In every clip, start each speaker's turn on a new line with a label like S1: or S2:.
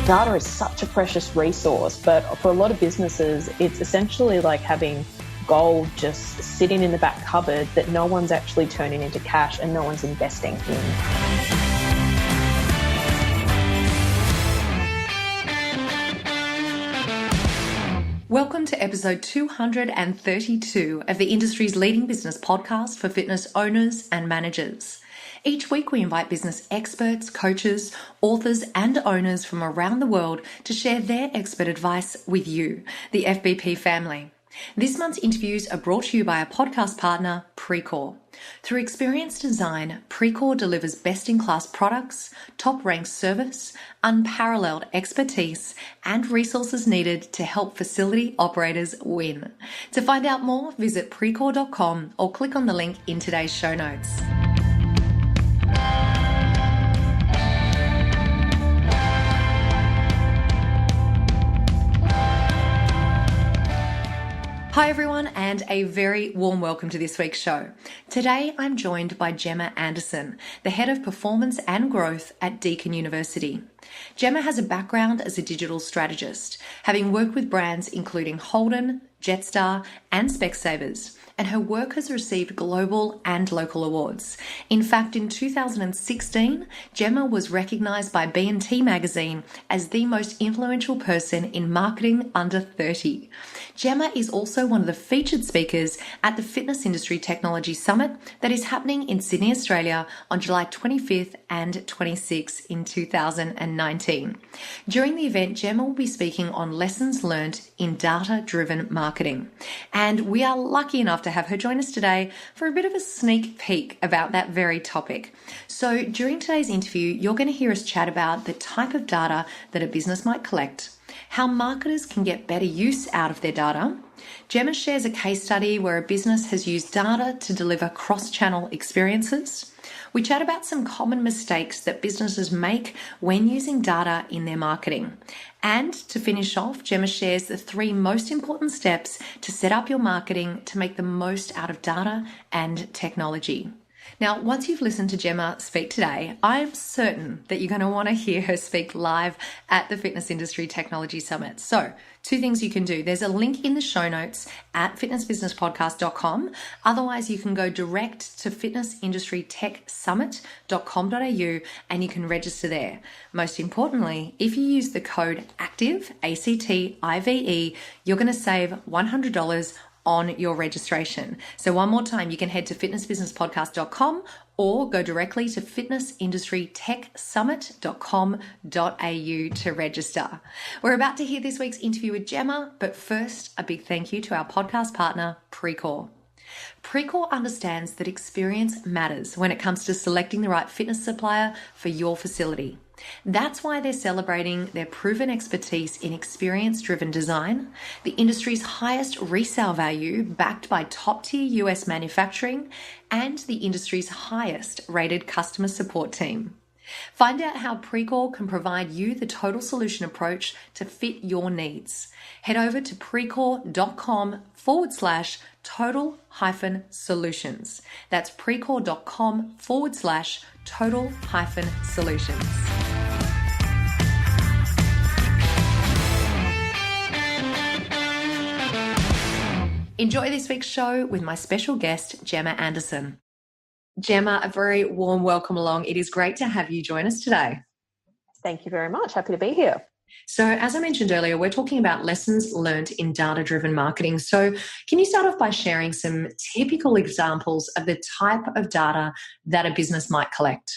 S1: Data is such a precious resource, but for a lot of businesses, it's essentially like having gold just sitting in the back cupboard that no one's actually turning into cash and no one's investing in.
S2: Welcome to episode 232 of the industry's leading business podcast for fitness owners and managers. Each week we invite business experts, coaches, authors and owners from around the world to share their expert advice with you, the FBP family. This month's interviews are brought to you by our podcast partner, Precor. Through experience design, Precor delivers best-in-class products, top-ranked service, unparalleled expertise, and resources needed to help facility operators win. To find out more, visit Precor.com or click on the link in today's show notes. Hi everyone, and a very warm welcome to this week's show. Today I'm joined by Gemma Anderson, the Head of Performance and Growth at Deakin University. Gemma has a background as a digital strategist, having worked with brands including Holden, Jetstar and Specsavers, and her work has received global and local awards. In fact, in 2016, Gemma was recognised by B&amp magazine as the most influential person in marketing under 30. Gemma is also one of the featured speakers at the Fitness Industry Technology Summit that is happening in Sydney, Australia on July 25th and 26th in 2019. During the event, Gemma will be speaking on lessons learned in data-driven marketing. And we are lucky enough to have her join us today for a bit of a sneak peek about that very topic. So during today's interview, you're going to hear us chat about the type of data that a business might collect, how marketers can get better use out of their data. Gemma shares a case study where a business has used data to deliver cross-channel experiences. We chat about some common mistakes that businesses make when using data in their marketing. And to finish off, Gemma shares the 3 most important steps to set up your marketing to make the most out of data and technology. Now, once you've listened to Gemma speak today, I'm certain that you're going to want to hear her speak live at the Fitness Industry Technology Summit. So, 2 things you can do. There's a link in the show notes at fitnessbusinesspodcast.com. Otherwise, you can go direct to fitnessindustrytechsummit.com.au and you can register there. Most importantly, if you use the code ACTIVE, ACTIVE, you're going to save $100 on your registration. So one more time, you can head to fitnessbusinesspodcast.com or go directly to fitnessindustrytechsummit.com.au to register. We're about to hear this week's interview with Gemma, but first, a big thank you to our podcast partner, Precor. Precor understands that experience matters when it comes to selecting the right fitness supplier for your facility. That's why they're celebrating their proven expertise in experience-driven design, the industry's highest resale value backed by top-tier US manufacturing, and the industry's highest rated customer support team. Find out how Precor can provide you the total solution approach to fit your needs. Head over to precor.com/total-solutions. That's precor.com/total-solutions. Enjoy this week's show with my special guest, Gemma Anderson. Gemma, a very warm welcome along. It is great to have you join us today.
S1: Thank you very much. Happy to be here.
S2: So as I mentioned earlier, we're talking about lessons learned in data-driven marketing. So can you start off by sharing some typical examples of the type of data that a business might collect?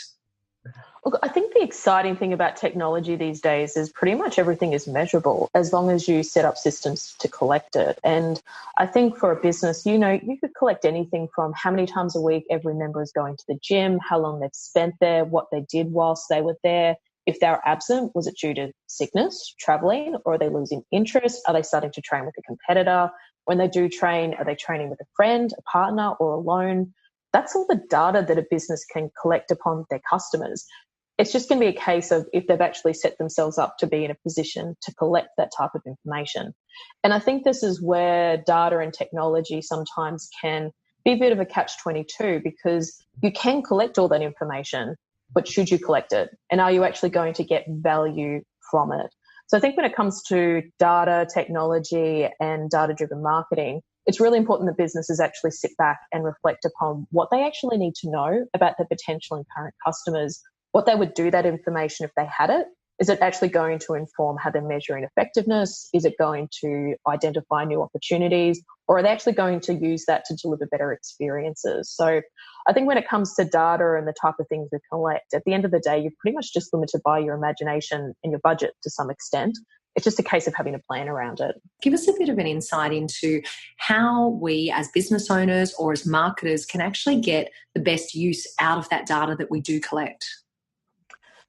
S1: Look, I think the exciting thing about technology these days is pretty much everything is measurable as long as you set up systems to collect it. And I think for a business, you could collect anything from how many times a week every member is going to the gym, how long they've spent there, what they did whilst they were there. If they were absent, was it due to sickness, traveling, or are they losing interest? Are they starting to train with a competitor? When they do train, are they training with a friend, a partner, or alone? That's all the data that a business can collect upon their customers. It's just going to be a case of if they've actually set themselves up to be in a position to collect that type of information. And I think this is where data and technology sometimes can be a bit of a catch-22 because you can collect all that information, but should you collect it? And are you actually going to get value from it? So I think when it comes to data, technology, and data-driven marketing, it's really important that businesses actually sit back and reflect upon what they actually need to know about their potential and current customers, what they would do that information if they had it. Is it actually going to inform how they're measuring effectiveness? Is it going to identify new opportunities? Or are they actually going to use that to deliver better experiences? So I think when it comes to data and the type of things we collect, at the end of the day, you're pretty much just limited by your imagination and your budget to some extent. It's just a case of having a plan around it.
S2: Give us a bit of an insight into how we as business owners or as marketers can actually get the best use out of that data that we do collect.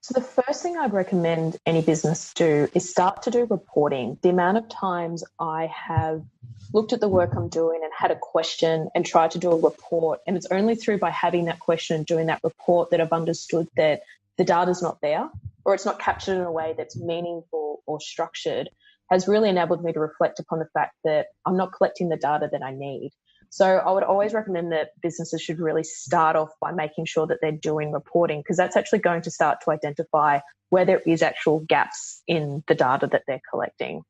S1: So the first thing I'd recommend any business do is start to do reporting. The amount of times I have looked at the work I'm doing and had a question and tried to do a report, and it's only through by having that question and doing that report that I've understood that the data's not there or it's not captured in a way that's meaningful or structured, has really enabled me to reflect upon the fact that I'm not collecting the data that I need. So I would always recommend that businesses should really start off by making sure that they're doing reporting, because that's actually going to start to identify where there is actual gaps in the data that they're collecting.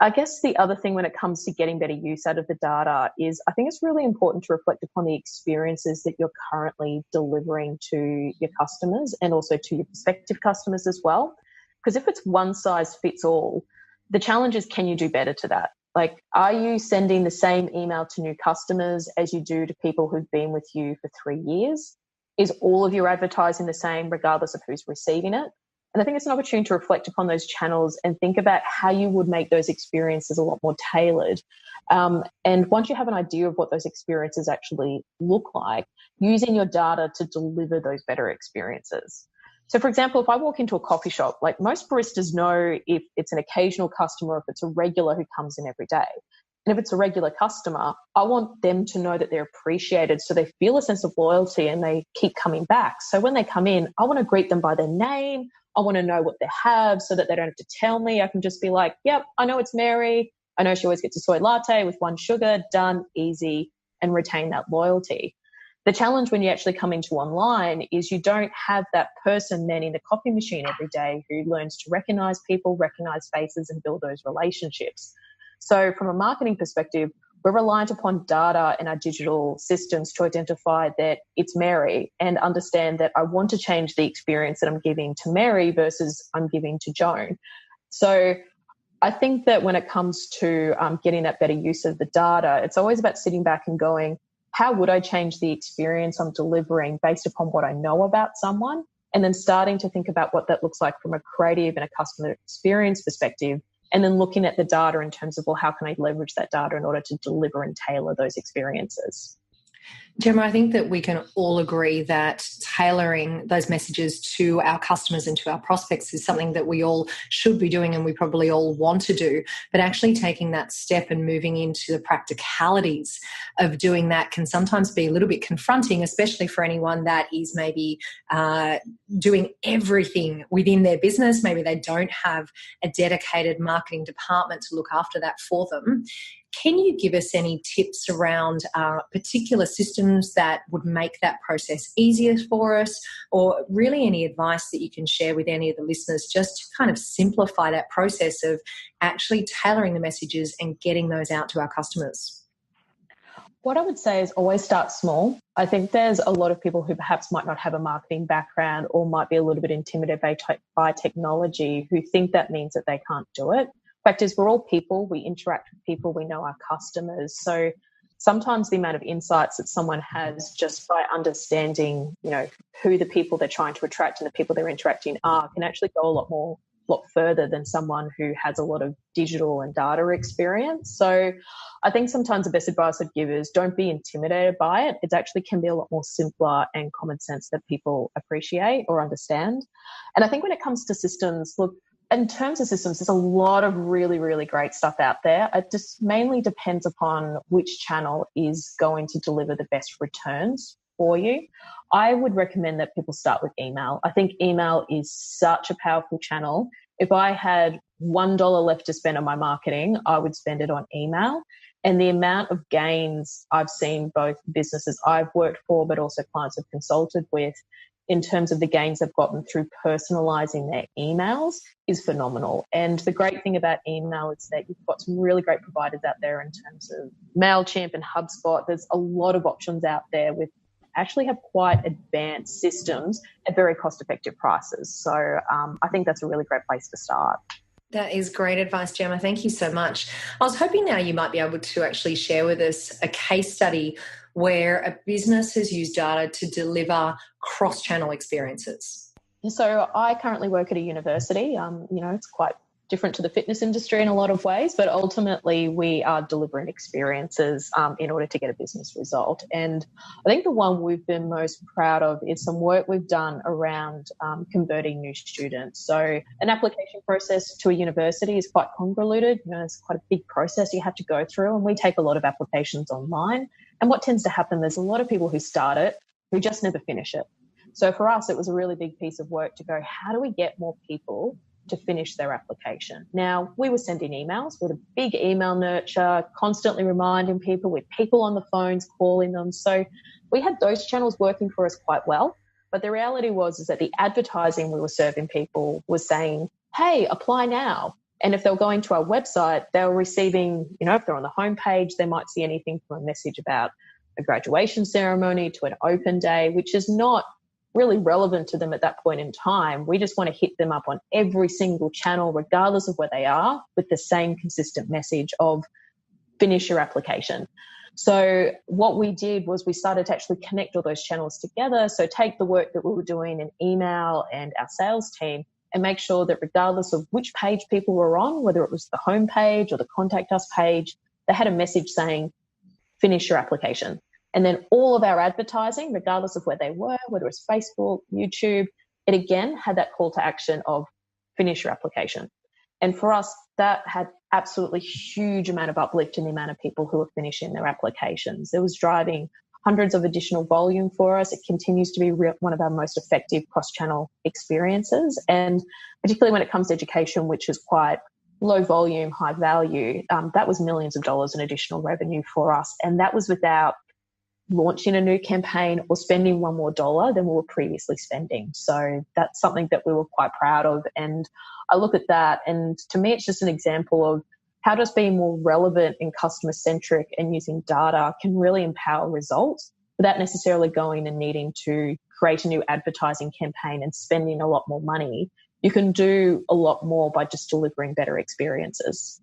S1: I guess the other thing when it comes to getting better use out of the data is I think it's really important to reflect upon the experiences that you're currently delivering to your customers and also to your prospective customers as well. Because if it's one size fits all, the challenge is, can you do better to that? Like, are you sending the same email to new customers as you do to people who've been with you for 3 years? Is all of your advertising the same regardless of who's receiving it? And I think it's an opportunity to reflect upon those channels and think about how you would make those experiences a lot more tailored. And once you have an idea of what those experiences actually look like, using your data to deliver those better experiences. So, for example, if I walk into a coffee shop, like most baristas know if it's an occasional customer, if it's a regular who comes in every day. And if it's a regular customer, I want them to know that they're appreciated so they feel a sense of loyalty and they keep coming back. So when they come in, I want to greet them by their name. I want to know what they have so that they don't have to tell me. I can just be like, yep, I know it's Mary. I know she always gets a soy latte with 1 sugar, done, easy, and retain that loyalty. The challenge when you actually come into online is you don't have that person manning the coffee machine every day who learns to recognize people, recognize faces, and build those relationships. So from a marketing perspective, we're reliant upon data and our digital systems to identify that it's Mary and understand that I want to change the experience that I'm giving to Mary versus I'm giving to Joan. So I think that when it comes to getting that better use of the data, it's always about sitting back and going, how would I change the experience I'm delivering based upon what I know about someone? And then starting to think about what that looks like from a creative and a customer experience perspective. And then looking at the data in terms of, well, how can I leverage that data in order to deliver and tailor those experiences?
S2: Gemma, I think that we can all agree that tailoring those messages to our customers and to our prospects is something that we all should be doing and we probably all want to do. But actually taking that step and moving into the practicalities of doing that can sometimes be a little bit confronting, especially for anyone that is maybe doing everything within their business. Maybe they don't have a dedicated marketing department to look after that for them. Can you give us any tips around particular systems that would make that process easier for us, or really any advice that you can share with any of the listeners just to kind of simplify that process of actually tailoring the messages and getting those out to our customers?
S1: What I would say is always start small. I think there's a lot of people who perhaps might not have a marketing background or might be a little bit intimidated by technology who think that means that they can't do it. Fact is, we're all people. We interact with people. We know our customers. So sometimes the amount of insights that someone has just by understanding, who the people they're trying to attract and the people they're interacting are can actually go a lot further than someone who has a lot of digital and data experience. So I think sometimes the best advice I'd give is don't be intimidated by it. It actually can be a lot more simpler and common sense that people appreciate or understand. And I think when it comes to systems, look, in terms of systems, there's a lot of really, really great stuff out there. It just mainly depends upon which channel is going to deliver the best returns for you. I would recommend that people start with email. I think email is such a powerful channel. If I had $1 left to spend on my marketing, I would spend it on email. And the amount of gains I've seen both businesses I've worked for, but also clients I've consulted with, in terms of the gains they've gotten through personalizing their emails is phenomenal. And the great thing about email is that you've got some really great providers out there in terms of MailChimp and HubSpot. There's a lot of options out there with actually have quite advanced systems at very cost-effective prices. So I think that's a really great place to start.
S2: That is great advice, Gemma. Thank you so much. I was hoping now you might be able to actually share with us a case study where a business has used data to deliver cross-channel experiences.
S1: So I currently work at a university. It's quite different to the fitness industry in a lot of ways, but ultimately we are delivering experiences in order to get a business result. And I think the one we've been most proud of is some work we've done around converting new students. So an application process to a university is quite convoluted. It's quite a big process you have to go through, and we take a lot of applications online. And what tends to happen, there's a lot of people who start it who just never finish it. So for us, it was a really big piece of work to go, how do we get more people to finish their application? Now, we were sending emails with a big email nurture, constantly reminding people, with people on the phones, calling them. So we had those channels working for us quite well. But the reality is that the advertising we were serving people was saying, hey, apply now. And if they were going to our website, they were receiving, if they're on the homepage, they might see anything from a message about a graduation ceremony to an open day, which is not really relevant to them at that point in time. We just want to hit them up on every single channel, regardless of where they are, with the same consistent message of finish your application. So what we did was we started to actually connect all those channels together. So take the work that we were doing in email and our sales team and make sure that regardless of which page people were on, whether it was the home page or the contact us page, they had a message saying, finish your application. And then all of our advertising, regardless of where they were, whether it's Facebook, YouTube, it again had that call to action of finish your application. And for us, that had absolutely huge amount of uplift in the amount of people who were finishing their applications. It was driving hundreds of additional volume for us. It continues to be one of our most effective cross-channel experiences. And particularly when it comes to education, which is quite low volume, high value, that was millions of dollars in additional revenue for us. And that was without launching a new campaign or spending one more dollar than we were previously spending. So that's something that we were quite proud of. And I look at that, and to me, it's just an example of how just being more relevant and customer centric and using data can really empower results without necessarily going and needing to create a new advertising campaign and spending a lot more money. You can do a lot more by just delivering better experiences.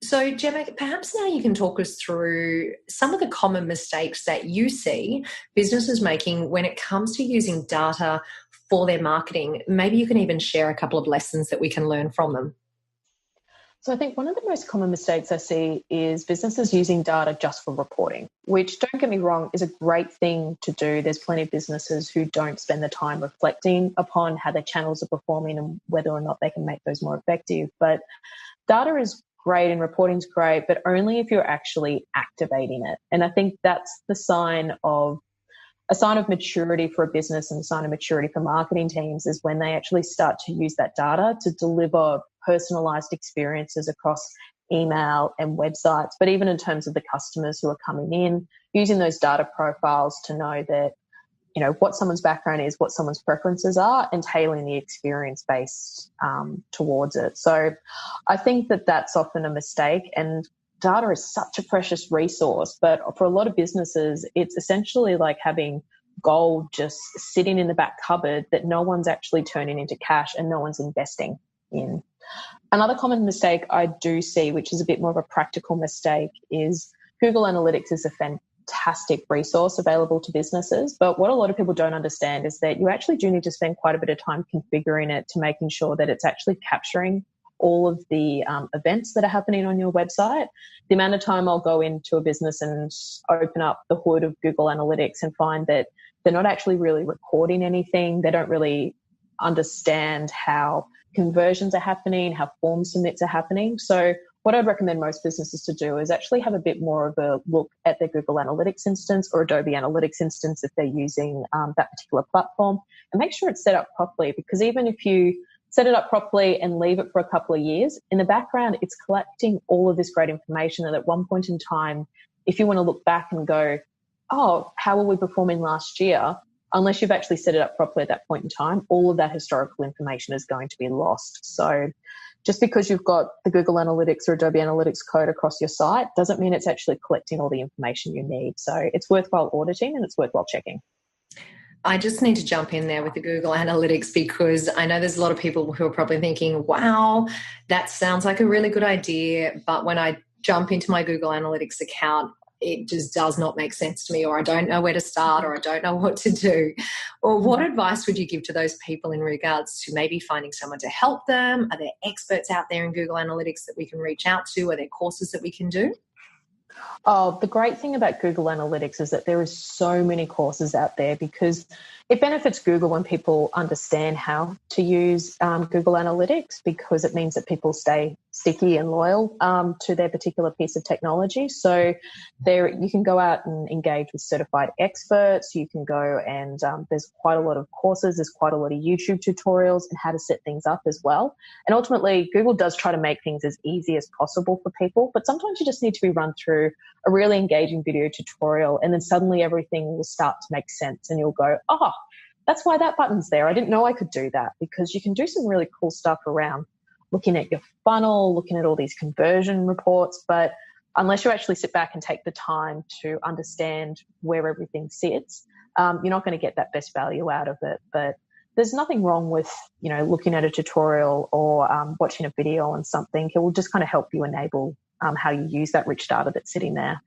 S2: So, Gemma, perhaps now you can talk us through some of the common mistakes that you see businesses making when it comes to using data for their marketing. Maybe you can even share a couple of lessons that we can learn from them.
S1: So I think one of the most common mistakes I see is businesses using data just for reporting, which, don't get me wrong, is a great thing to do. There's plenty of businesses who don't spend the time reflecting upon how their channels are performing and whether or not they can make those more effective. But data is great and reporting's great, but only if you're actually activating it. And I think that's a sign of maturity for a business and a sign of maturity for marketing teams is when they actually start to use that data to deliver personalized experiences across email and websites. But even in terms of the customers who are coming in, using those data profiles to know that, what someone's background is, what someone's preferences are, and tailoring the experience based towards it. So I think that that's often a mistake, and data is such a precious resource. But for a lot of businesses, it's essentially like having gold just sitting in the back cupboard that no one's actually turning into cash and no one's investing in. Another common mistake I do see, which is a bit more of a practical mistake, is Google Analytics is a fantastic resource available to businesses. But what a lot of people don't understand is that you actually do need to spend quite a bit of time configuring it to making sure that it's actually capturing all of the events that are happening on your website. The amount of time I'll go into a business and open up the hood of Google Analytics and find that they're not actually really recording anything. They don't really understand how conversions are happening, how form submits are happening. So what I'd recommend most businesses to do is actually have a bit more of a look at their Google Analytics instance or Adobe Analytics instance if they're using that particular platform, and make sure it's set up properly, because even if you set it up properly and leave it for a couple of years, in the background, it's collecting all of this great information. And at one point in time, if you want to look back and go, oh, how were we performing last year? unless you've actually set it up properly at that point in time, all of that historical information is going to be lost. So just because you've got the Google Analytics or Adobe Analytics code across your site doesn't mean it's actually collecting all the information you need. So it's worthwhile auditing and it's worthwhile checking.
S2: I just need to jump in there with the Google Analytics because I know there's a lot of people who are probably thinking, wow, that sounds like a really good idea. But when I jump into my Google Analytics account, it just does not make sense to me, or I don't know where to start, or I don't know what to do. Or what advice would you give to those people in regards to maybe finding someone to help them? Are there experts out there in Google Analytics that we can reach out to? Are there courses that we can do?
S1: Oh, the great thing about Google Analytics is that there is so many courses out there because it benefits Google when people understand how to use Google Analytics, because it means that people stay sticky and loyal to their particular piece of technology. So there, you can go out and engage with certified experts. You can go and there's quite a lot of courses. There's quite a lot of YouTube tutorials and how to set things up as well. And ultimately, Google does try to make things as easy as possible for people, but sometimes you just need to be run through a really engaging video tutorial, and then suddenly everything will start to make sense and you'll go, oh, that's why that button's there. I didn't know I could do that, because you can do some really cool stuff around looking at your funnel, looking at all these conversion reports. But unless you actually sit back and take the time to understand where everything sits, you're not going to get that best value out of it. But there's nothing wrong with, looking at a tutorial or watching a video on something. It will just kind of help you enable how you use that rich data that's sitting there.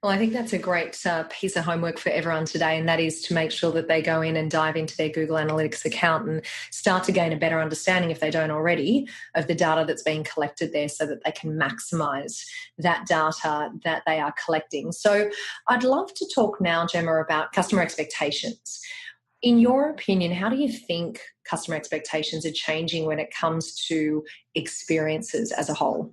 S2: Well, I think that's a great piece of homework for everyone today, and that is to make sure that they go in and dive into their Google Analytics account and start to gain a better understanding, if they don't already, of the data that's being collected there so that they can maximise that data that they are collecting. So I'd love to talk now, Gemma, about customer expectations. In your opinion, how do you think customer expectations are changing when it comes to experiences as a whole?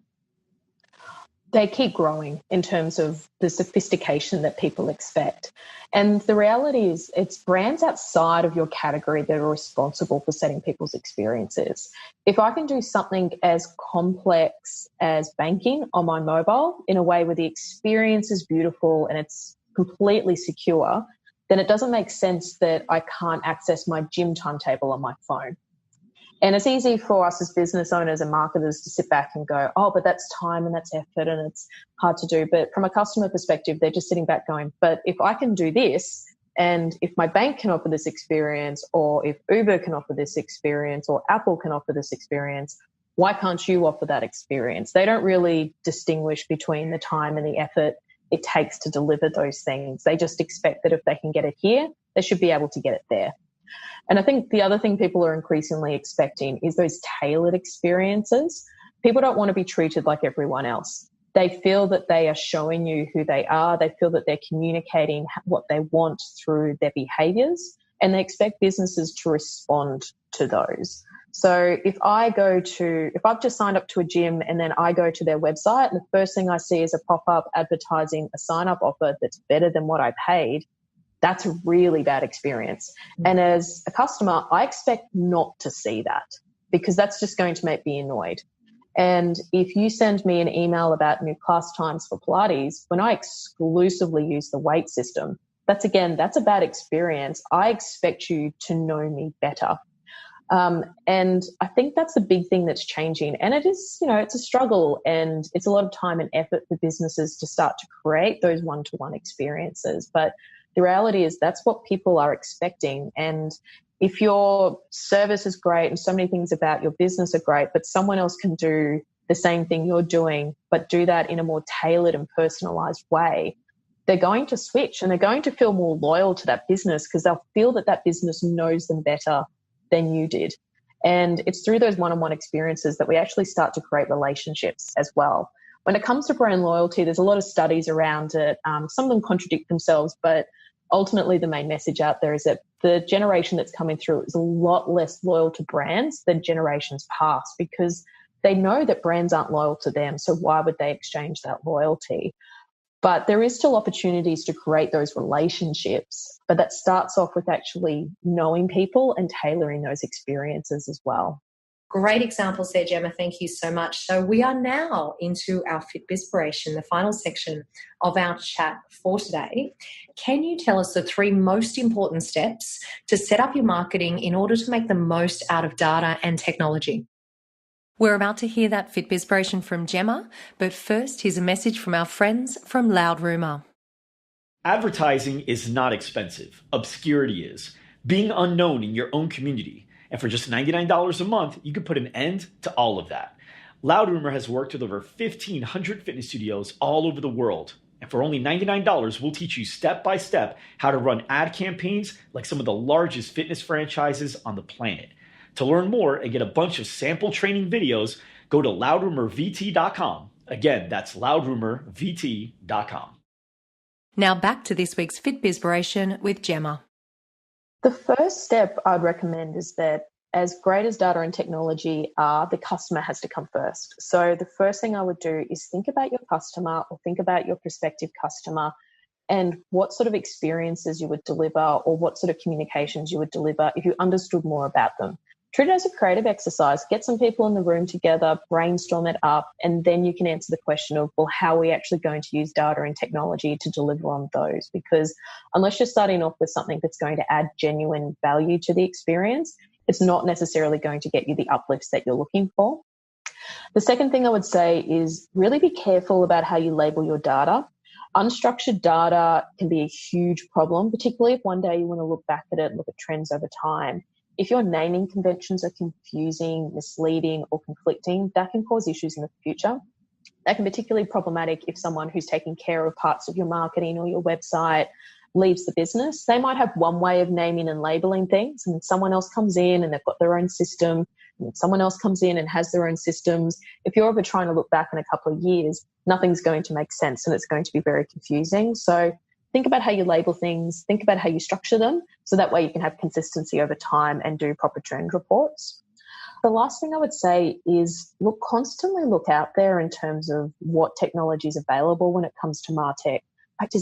S1: They keep growing in terms of the sophistication that people expect. And the reality is it's brands outside of your category that are responsible for setting people's experiences. If I can do something as complex as banking on my mobile in a way where the experience is beautiful and it's completely secure, then it doesn't make sense that I can't access my gym timetable on my phone. And it's easy for us as business owners and marketers to sit back and go, oh, but that's time and that's effort and it's hard to do. But from a customer perspective, they're just sitting back going, but if I can do this, and if my bank can offer this experience, or if Uber can offer this experience, or Apple can offer this experience, why can't you offer that experience? They don't really distinguish between the time and the effort it takes to deliver those things. They just expect that if they can get it here, they should be able to get it there. And I think the other thing people are increasingly expecting is those tailored experiences. People don't want to be treated like everyone else. They feel that they are showing you who they are. They feel that they're communicating what they want through their behaviors, and they expect businesses to respond to those. So if I've just signed up to a gym and then I go to their website and the first thing I see is a pop-up advertising a sign-up offer that's better than what I paid, that's a really bad experience. And as a customer, I expect not to see that, because that's just going to make me annoyed. And if you send me an email about new class times for Pilates, when I exclusively use the weight system, that's a bad experience. I expect you to know me better. And I think that's the big thing that's changing. And it is, it's a struggle, and it's a lot of time and effort for businesses to start to create those one-to-one experiences. But the reality is that's what people are expecting. And if your service is great and so many things about your business are great, but someone else can do the same thing you're doing, but do that in a more tailored and personalized way, they're going to switch and they're going to feel more loyal to that business, because they'll feel that that business knows them better than you did. And it's through those one-on-one experiences that we actually start to create relationships as well. When it comes to brand loyalty, there's a lot of studies around it. Some of them contradict themselves, but ultimately the main message out there is that the generation that's coming through is a lot less loyal to brands than generations past, because they know that brands aren't loyal to them. So why would they exchange that loyalty? But there is still opportunities to create those relationships, but that starts off with actually knowing people and tailoring those experiences as well.
S2: Great examples there, Gemma. Thank you so much. So we are now into our Fitbispiration, the final section of our chat for today. Can you tell us the 3 most important steps to set up your marketing in order to make the most out of data and technology? We're about to hear that Fitbispiration from Gemma, but first here's a message from our friends from Loud Rumour.
S3: Advertising is not expensive. Obscurity is. Being unknown in your own community. And for just $99 a month, you can put an end to all of that. Loud Rumor has worked with over 1,500 fitness studios all over the world. And for only $99, we'll teach you step by step how to run ad campaigns like some of the largest fitness franchises on the planet. To learn more and get a bunch of sample training videos, go to loudrumorvt.com. Again, that's loudrumorvt.com.
S2: Now back to this week's Fitbispiration with Gemma.
S1: The first step I'd recommend is that as great as data and technology are, the customer has to come first. So the first thing I would do is think about your customer or think about your prospective customer and what sort of experiences you would deliver or what sort of communications you would deliver if you understood more about them. Treat it as a creative exercise. Get some people in the room together, brainstorm it up, and then you can answer the question of, well, how are we actually going to use data and technology to deliver on those? Because unless you're starting off with something that's going to add genuine value to the experience, it's not necessarily going to get you the uplifts that you're looking for. The second thing I would say is really be careful about how you label your data. Unstructured data can be a huge problem, particularly if one day you want to look back at it and look at trends over time. If your naming conventions are confusing, misleading, or conflicting, that can cause issues in the future. That can be particularly problematic if someone who's taking care of parts of your marketing or your website leaves the business. They might have one way of naming and labeling things, and someone else comes in and they've got their own system, and someone else comes in and has their own systems. If you're ever trying to look back in a couple of years, nothing's going to make sense and it's going to be very confusing. So think about how you label things, think about how you structure them, so that way you can have consistency over time and do proper trend reports. The last thing I would say is constantly look out there in terms of what technology is available when it comes to MarTech.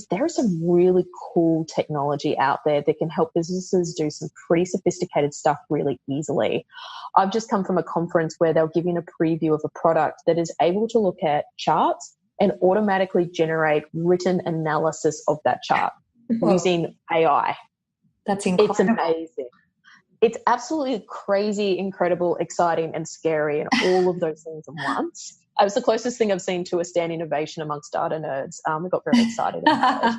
S1: There is some really cool technology out there that can help businesses do some pretty sophisticated stuff really easily. I've just come from a conference where they'll give you a preview of a product that is able to look at charts and automatically generate written analysis of that chart using AI.
S2: That's incredible.
S1: It's amazing. It's absolutely crazy, incredible, exciting, and scary, and all of those things at once. It was the closest thing I've seen to a standing ovation amongst data nerds. We got very excited about it.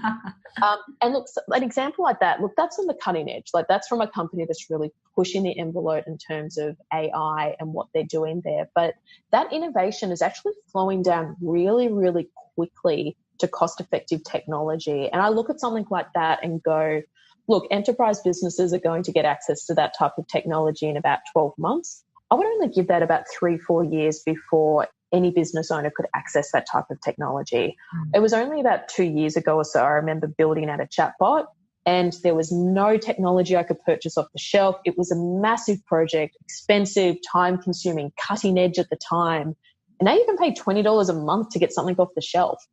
S1: And look, an example like that, that's on the cutting edge. That's from a company that's really pushing the envelope in terms of AI and what they're doing there. But that innovation is actually flowing down really, really quickly to cost-effective technology. And I look at something like that and go, look, enterprise businesses are going to get access to that type of technology in about 12 months. I would only give that about 3-4 years before any business owner could access that type of technology. It was only about 2 years ago or so I remember building out a chatbot, and there was no technology I could purchase off the shelf. It was a massive project, expensive, time-consuming, cutting edge at the time. And now you can pay $20 a month to get something off the shelf.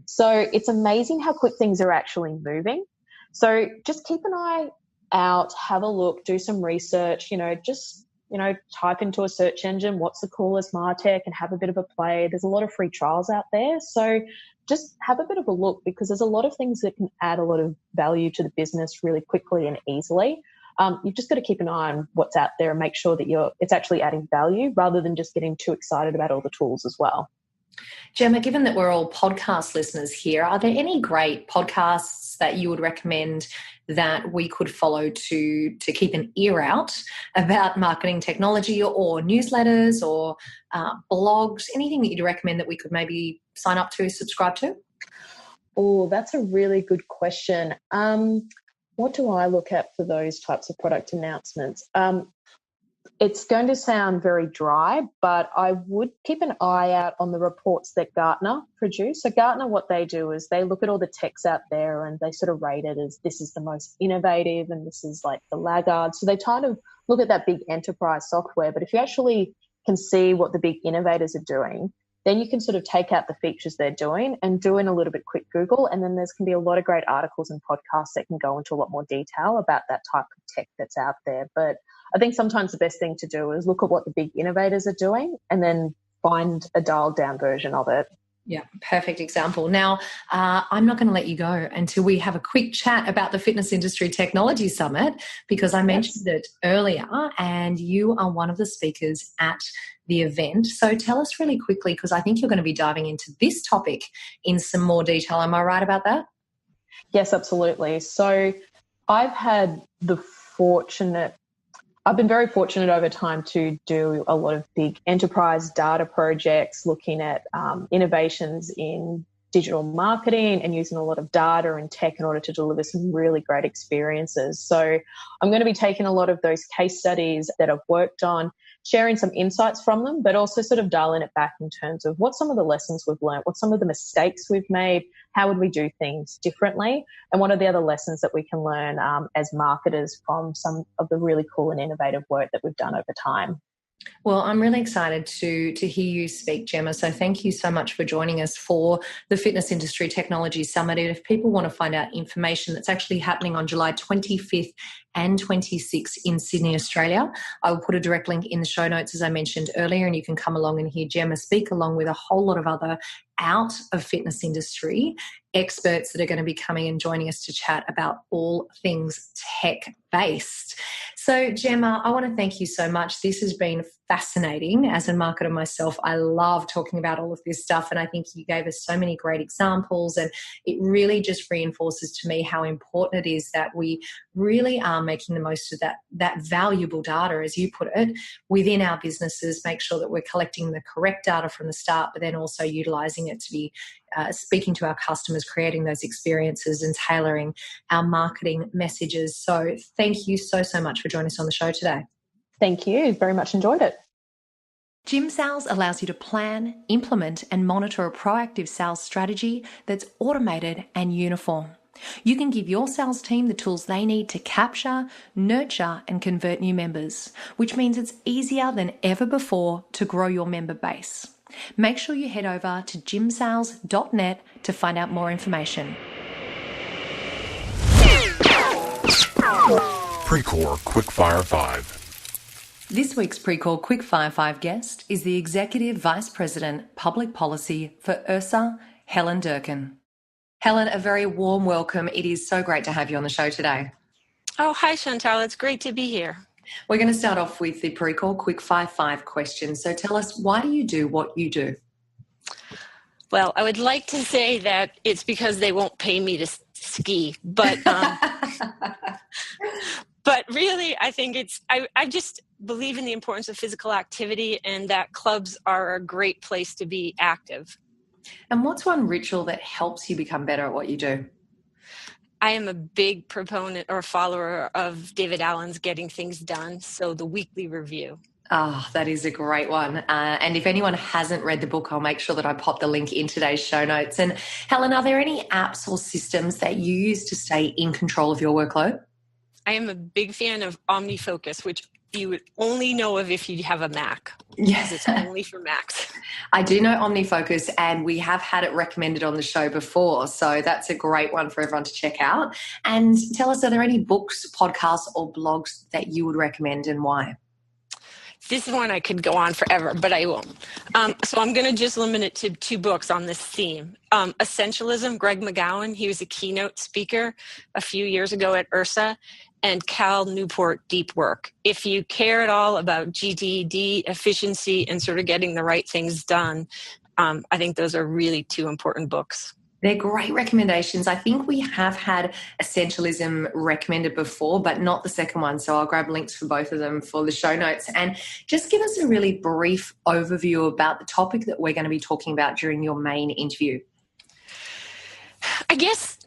S1: So it's amazing how quick things are actually moving. So just keep an eye out, have a look, do some research, type into a search engine, what's the coolest MarTech, and have a bit of a play. There's a lot of free trials out there. So just have a bit of a look, because there's a lot of things that can add a lot of value to the business really quickly and easily. You've just got to keep an eye on what's out there and make sure that it's actually adding value rather than just getting too excited about all the tools as well.
S2: Gemma, given that we're all podcast listeners here, are there any great podcasts that you would recommend that we could follow to keep an ear out about marketing technology, or newsletters or blogs, anything that you'd recommend that we could maybe sign up to, subscribe to?
S1: Oh, that's a really good question. What do I look at for those types of product announcements? It's going to sound very dry, but I would keep an eye out on the reports that Gartner produce. So Gartner, what they do is they look at all the techs out there and they sort of rate it as this is the most innovative and this is like the laggard. So they kind of look at that big enterprise software. But if you actually can see what the big innovators are doing, then you can sort of take out the features they're doing and do in a little bit quick Google. And then there's can be a lot of great articles and podcasts that can go into a lot more detail about that type of tech that's out there. But I think sometimes the best thing to do is look at what the big innovators are doing and then find a dialed down version of it.
S2: Yeah, perfect example. Now, I'm not going to let you go until we have a quick chat about the Fitness Industry Technology Summit, because I mentioned it earlier and you are one of the speakers at the event. So tell us really quickly, because I think you're going to be diving into this topic in some more detail. Am I right about that?
S1: Yes, absolutely. So I've been very fortunate over time to do a lot of big enterprise data projects, looking at innovations in digital marketing and using a lot of data and tech in order to deliver some really great experiences. So I'm going to be taking a lot of those case studies that I've worked on, sharing some insights from them, but also sort of dialing it back in terms of what some of the lessons we've learned, what some of the mistakes we've made, how would we do things differently, and what are the other lessons that we can learn as marketers from some of the really cool and innovative work that we've done over time.
S2: Well, I'm really excited to hear you speak, Gemma. So thank you so much for joining us for the Fitness Industry Technology Summit. And if people want to find out information that's actually happening on July 25th and 26th in Sydney, Australia, I will put a direct link in the show notes, as I mentioned earlier, and you can come along and hear Gemma speak along with a whole lot of other out of fitness industry experts that are going to be coming and joining us to chat about all things tech-based. So, Gemma, I want to thank you so much. This has been fascinating. As a marketer myself, I love talking about all of this stuff, and I think you gave us so many great examples, and it really just reinforces to me how important it is that we really are making the most of that valuable data, as you put it, within our businesses, make sure that we're collecting the correct data from the start, but then also utilising it to be speaking to our customers, creating those experiences and tailoring our marketing messages. So thank you so much for joining us on the show today.
S1: Thank you. Very much enjoyed it.
S2: Gym Sales allows you to plan, implement and monitor a proactive sales strategy that's automated and uniform. You can give your sales team the tools they need to capture, nurture and convert new members, which means it's easier than ever before to grow your member base. Make sure you head over to gymsales.net to find out more information.
S4: Precore Quickfire 5.
S2: This week's Precore Quickfire 5 guest is the Executive Vice President, Public Policy for URSA, Helen Deakin. Helen, a very warm welcome. It is so great to have you on the show today.
S5: Oh, hi, Chantal. It's great to be here.
S2: We're going to start off with the Precore Quickfire 5 questions. So tell us, why do you do what you do?
S5: Well, I would like to say that it's because they won't pay me to ski, but but really, I think I just believe in the importance of physical activity and that clubs are a great place to be active.
S2: And what's one ritual that helps you become better at what you do?
S5: I am a big proponent or follower of David Allen's Getting Things Done, so the weekly review.
S2: Oh, that is a great one. And if anyone hasn't read the book, I'll make sure that I pop the link in today's show notes. And Helen, are there any apps or systems that you use to stay in control of your workload?
S5: I am a big fan of OmniFocus, which you would only know of if you have a Mac.
S2: Yes,
S5: it's only for Macs.
S2: I do know OmniFocus, and we have had it recommended on the show before, so that's a great one for everyone to check out. And tell us, are there any books, podcasts or blogs that you would recommend and why?
S5: This is one I could go on forever, but I won't. So I'm going to just limit it to 2 books on this theme. Essentialism, Greg McGowan. He was a keynote speaker a few years ago at URSA. And Cal Newport, Deep Work. If you care at all about GTD, efficiency, and sort of getting the right things done, I think those are really 2 important books.
S2: They're great recommendations. I think we have had Essentialism recommended before, but not the second one. So I'll grab links for both of them for the show notes. And just give us a really brief overview about the topic that we're going to be talking about during your main interview.
S5: I guess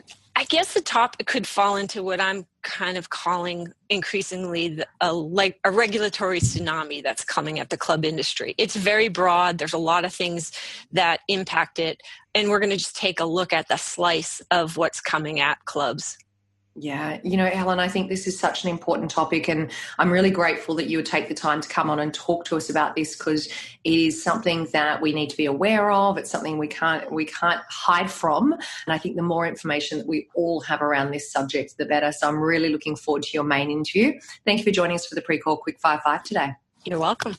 S5: the topic could fall into what I'm kind of calling increasingly like a regulatory tsunami that's coming at the club industry. It's very broad. There's a lot of things that impact it. And we're going to just take a look at the slice of what's coming at clubs.
S2: Yeah, Helen, I think this is such an important topic, and I'm really grateful that you would take the time to come on and talk to us about this, because it is something that we need to be aware of. It's something we can't hide from, and I think the more information that we all have around this subject, the better. So I'm really looking forward to your main interview. Thank you for joining us for the Pre-Call Quickfire 5 today.
S5: You're welcome.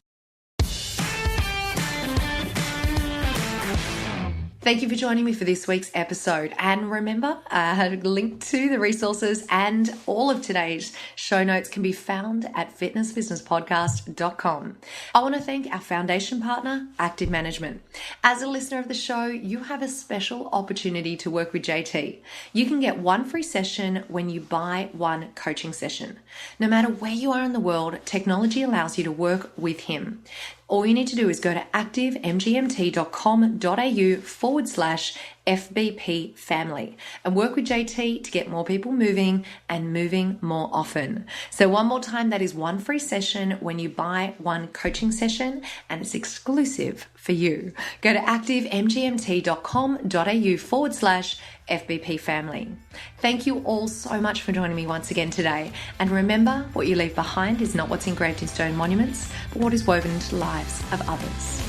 S2: Thank you for joining me for this week's episode. And remember, a link to the resources and all of today's show notes can be found at fitnessbusinesspodcast.com. I want to thank our foundation partner, Active Management. As a listener of the show, you have a special opportunity to work with JT. You can get one free session when you buy one coaching session. No matter where you are in the world, technology allows you to work with him. All you need to do is go to activemgmt.com.au/FBP family and work with JT to get more people moving and moving more often. So one more time, that is one free session when you buy one coaching session, and it's exclusive for you. Go to activemgmt.com.au/FBP family. Thank you all so much for joining me once again today. And remember, what you leave behind is not what's engraved in stone monuments, but what is woven into the lives of others.